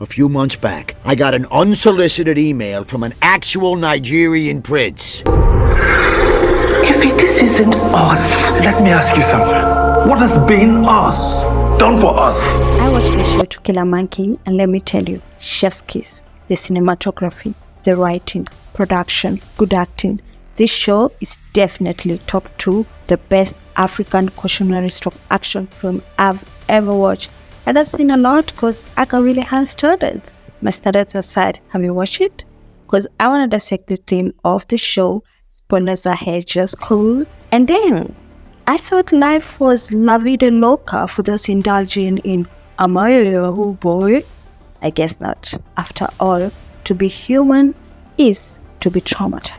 A few months back, I got an unsolicited email from an actual Nigerian prince. If this isn't us, let me ask you something. What has been us done for us? I watched the show To Kill a Monkey, and let me tell you, chef's kiss, the cinematography, the writing, production, good acting. This show is definitely top 2, the best African cautionary action film I've ever watched. And that's seen a lot because I can really have standards. My standards aside, have you watched it? Because I want to dissect the theme of the show, spoilers ahead just cause. And then, I thought life was la vida loca for those indulging in am I a Yahoo boy? I guess not. After all, to be human is to be traumatized.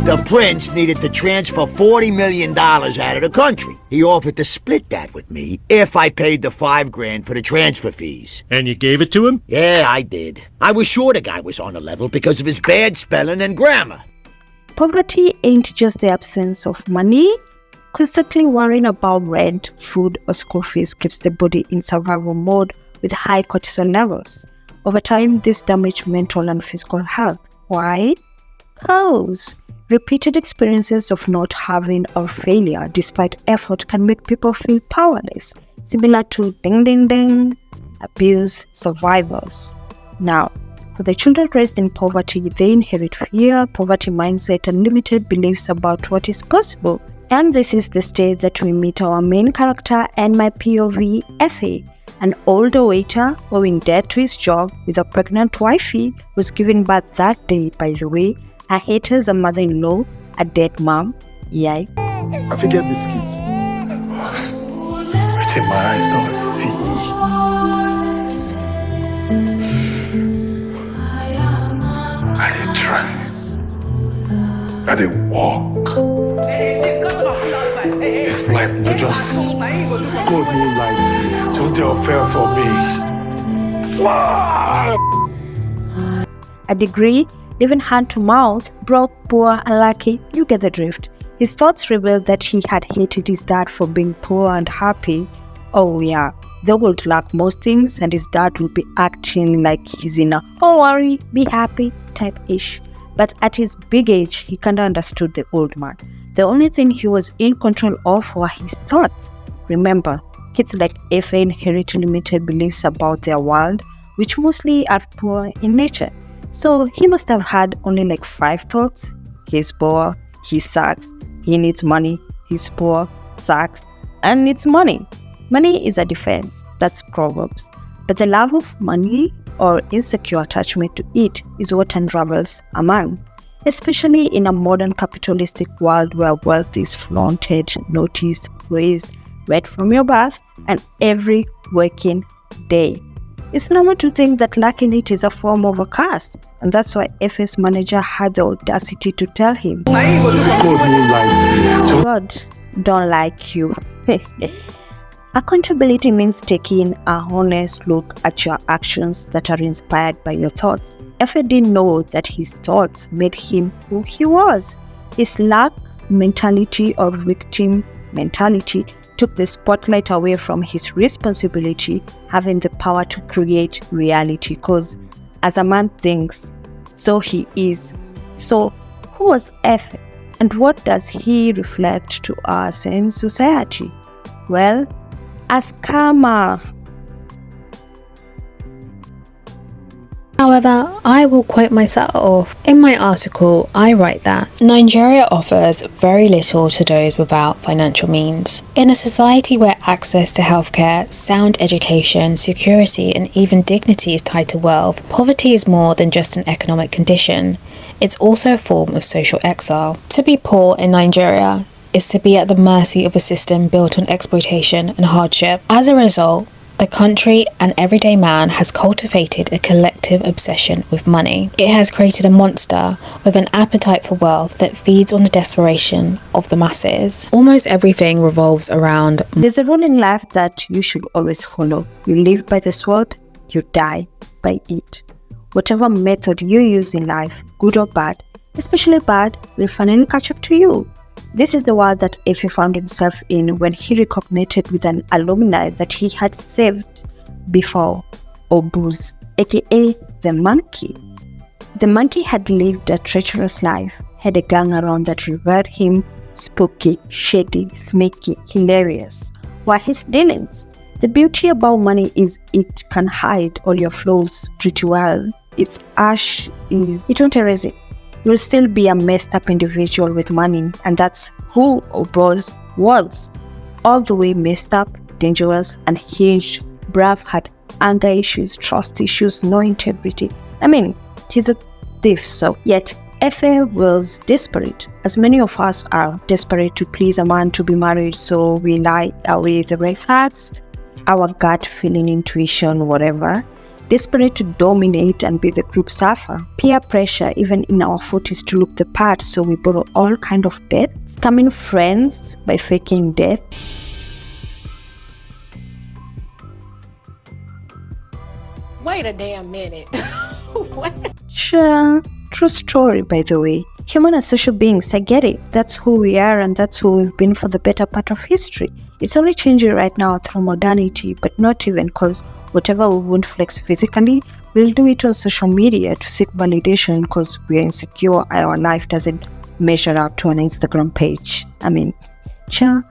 The prince needed to transfer $40 million out of the country. He offered to split that with me if I paid the $5,000 for the transfer fees. And you gave it to him? Yeah, I did. I was sure the guy was on a level because of his bad spelling and grammar. Poverty ain't just the absence of money. Constantly worrying about rent, food, or school fees keeps the body in survival mode with high cortisol levels. Over time, this damages mental and physical health. Why? Because repeated experiences of not having or failure despite effort can make people feel powerless, similar to ding ding ding, abuse survivors. Now, for the children raised in poverty, they inherit fear, poverty mindset, and limited beliefs about what is possible. And this is the stage that we meet our main character and my POV, Efe, an older waiter owing debt to his job with a pregnant wifey who's giving birth that day, by the way. Her haters, a mother-in-law, a dead mom. Yay. I forget biscuits. I take my eyes don't see. I did try. I did walk. This life no just God no life. Just the affair for me. A degree, living hand to mouth, broke, poor, unlucky, you get the drift. His thoughts revealed that he had hated his dad for being poor and happy. Oh yeah, they would lack most things and his dad would be acting like he's in a "don't worry, be happy" type-ish. But at his big age, he kinda understood the old man. The only thing he was in control of were his thoughts. Remember, kids like Efe inherit limited beliefs about their world, which mostly are poor in nature. So he must have had only like 5 thoughts. He's poor, he sucks, he needs money, he's poor, sucks, and needs money. Money is a defense, that's Proverbs. But the love of money or insecure attachment to it is what unravels a man, especially in a modern capitalistic world where wealth is flaunted, noticed, praised, read from your birth, and every working day. It's normal to think that lacking it is a form of a curse, and that's why Efe's manager had the audacity to tell him, God don't like you. Accountability means taking a honest look at your actions that are inspired by your thoughts. Efe didn't know that his thoughts made him who he was. His lack mentality or victim mentality took the spotlight away from his responsibility, having the power to create reality. Because as a man thinks, so he is. So who was Efe, and what does he reflect to us in society? Well, as karma. However, I will quote myself. In my article, I write that Nigeria offers very little to those without financial means. In a society where access to healthcare, sound education, security, and even dignity is tied to wealth, poverty is more than just an economic condition. It's also a form of social exile. To be poor in Nigeria is to be at the mercy of a system built on exploitation and hardship. As a result, the country and everyday man has cultivated a collective obsession with money. It has created a monster with an appetite for wealth that feeds on the desperation of the masses. Almost everything revolves around. There's a rule in life that you should always follow. You live by the sword, you die by it. Whatever method you use in life, good or bad, especially bad, will finally catch up to you. This is the world that Efe found himself in when he reconnected with an alumni that he had saved before, Oboz, aka the monkey. The monkey had lived a treacherous life, had a gang around that revered him, spooky, shady, sneaky, hilarious. Were his dealings? The beauty about money is it can hide all your flaws pretty well. Its ash is, it won't erase it. You'll still be a messed up individual with money, and that's who Oboz was. All the way messed up, dangerous, and hinged. Brav had anger issues, trust issues, no integrity. I mean, he's a thief, so yet Efe was desperate, as many of us are desperate to please a man to be married, so we lie away the red flags, our gut feeling, intuition, whatever. Desperate to dominate and be the group suffer. Peer pressure, even in our 40s, to look the part, so we borrow all kind of debt. Scamming friends by faking death. Wait a damn minute. What? Sure, true story, by the way. Human as social beings, I get it. That's who we are, and that's who we've been for the better part of history. It's only changing right now through modernity, but not even, because whatever we won't flex physically, we'll do it on social media to seek validation because we're insecure. Our life doesn't measure up to an Instagram page. I mean, sure.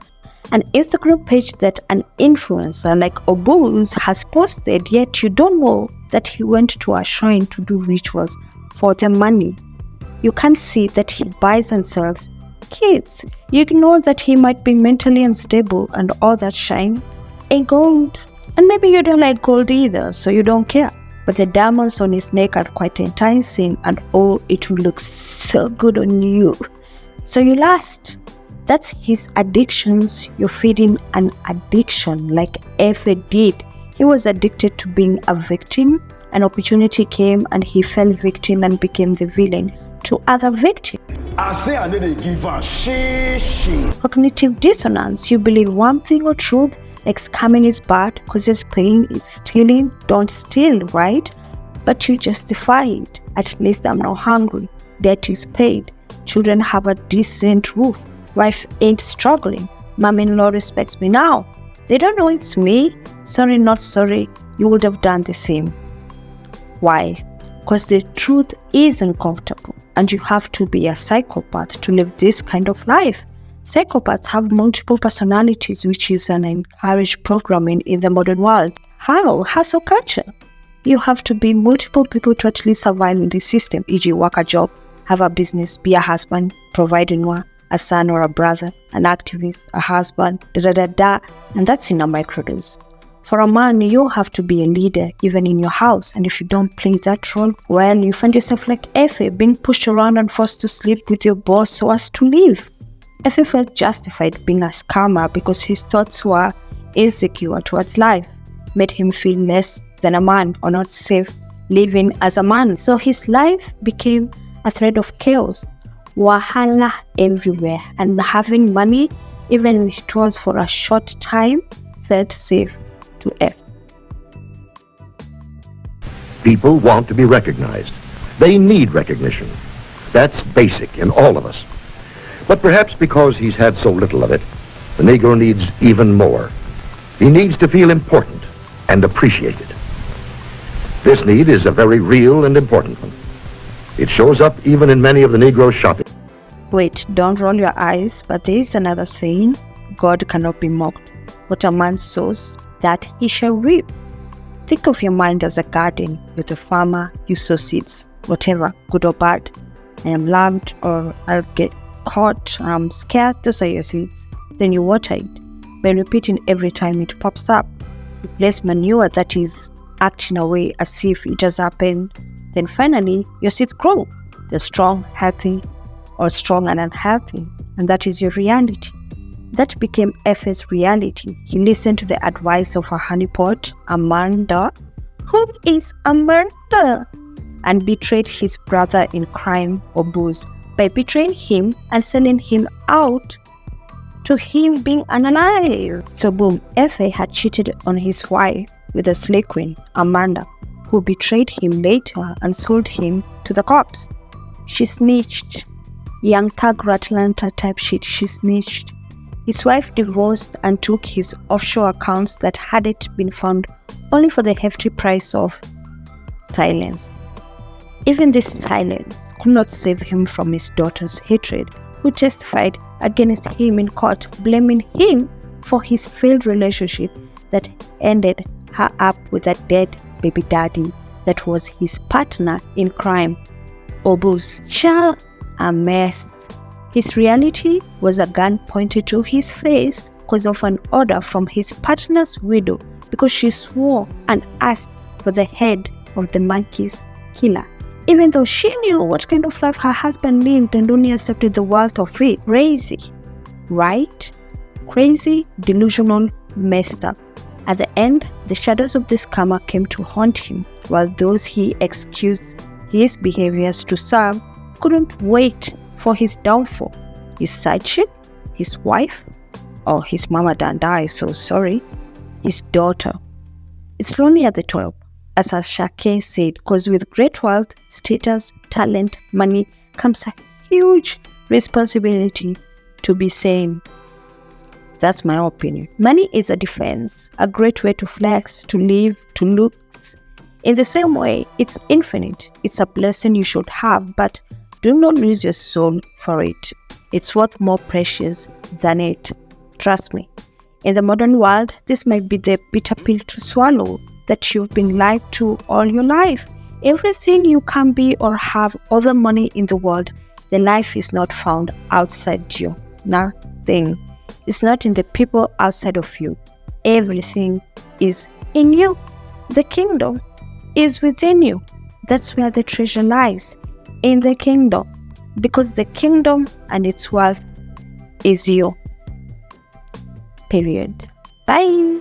An Instagram page that an influencer like Oboz has posted, yet you don't know that he went to a shrine to do rituals for the money. You can't see that he buys and sells kids. You ignore that he might be mentally unstable and all that shine ain't gold. And maybe you don't like gold either, so you don't care. But the diamonds on his neck are quite enticing, and oh, it will look so good on you. So you last. That's his addictions. You're feeding an addiction like Efe did. He was addicted to being a victim. An opportunity came and he fell victim and became the villain to other victims. I say I need to give a shit. Cognitive dissonance. You believe one thing or truth, like scamming is bad, causes pain, is stealing. Don't steal, right? But you justify it. At least I'm not hungry. Debt is paid. Children have a decent roof. Wife ain't struggling. Mom-in-law respects me now. They don't know it's me. Sorry, not sorry. You would have done the same. Why? Because the truth is uncomfortable, and you have to be a psychopath to live this kind of life. Psychopaths have multiple personalities, which is an encouraged programming in the modern world. How? Hustle culture. You have to be multiple people to at least survive in this system, e.g. work a job, have a business, be a husband, provide a son or a brother, an activist, a husband, and that's in a microdose. For a man, you have to be a leader, even in your house, and if you don't play that role, well, you find yourself like Efe, being pushed around and forced to sleep with your boss so as to leave. Efe felt justified being a scammer because his thoughts were insecure towards life, made him feel less than a man or not safe living as a man. So his life became a thread of chaos. Wahala everywhere, and having money, even if it was for a short time, felt safe to F. People want to be recognized. They need recognition. That's basic in all of us. But perhaps because he's had so little of it, the Negro needs even more. He needs to feel important and appreciated. This need is a very real and important one. It shows up even in many of the Negro's shopping. Wait, don't roll your eyes, but there is another saying, God cannot be mocked. What a man sows, that he shall reap. Think of your mind as a garden with a farmer. You sow seeds, whatever, good or bad. I am loved, or I'll get caught, I'm scared. Those are your seeds. Then you water it by repeating every time it pops up. You place manure that is acting away as if it has happened. Then finally, your seeds grow. They're strong, healthy, or strong and unhealthy. And that is your reality. That became Efe's reality. He listened to the advice of a honeypot, Amanda. Who is Amanda? And betrayed his brother in crime, Oboz, by betraying him and selling him out to him being unalive. So boom, Efe had cheated on his wife with a slave queen, Amanda, who betrayed him later and sold him to the cops. She snitched. young thug Atlanta type shit, she snitched. His wife divorced and took his offshore accounts that hadn't been found, only for the hefty price of silence. Even this silence could not save him from his daughter's hatred, who testified against him in court, blaming him for his failed relationship that ended her up with a dead baby daddy that was his partner in crime. Oboz, a mess. His reality was a gun pointed to his face because of an order from his partner's widow because she swore and asked for the head of the monkey's killer, even though she knew what kind of life her husband lived and only accepted the worth of it. Crazy, right? Crazy, delusional, messed up. At the end, the shadows of this karma came to haunt him, while those he excused his behaviors to serve couldn't wait for his downfall. His side chick, his wife, or his mama done die, so sorry, his daughter. It's lonely at the top, as Ashake said, because with great wealth, status, talent, money comes a huge responsibility to be sane. That's my opinion. Money is a defense, a great way to flex, to live, to look. In the same way, it's infinite. It's a blessing you should have, but do not lose your soul for it. It's worth more precious than it. Trust me. In the modern world, this might be the bitter pill to swallow that you've been lied to all your life. Everything you can be or have, all the money in the world, the life is not found outside you. Nothing. It's not in the people outside of you. Everything is in you. The kingdom is within you. That's where the treasure lies, in the kingdom. Because the kingdom and its wealth is you. Period. Bye.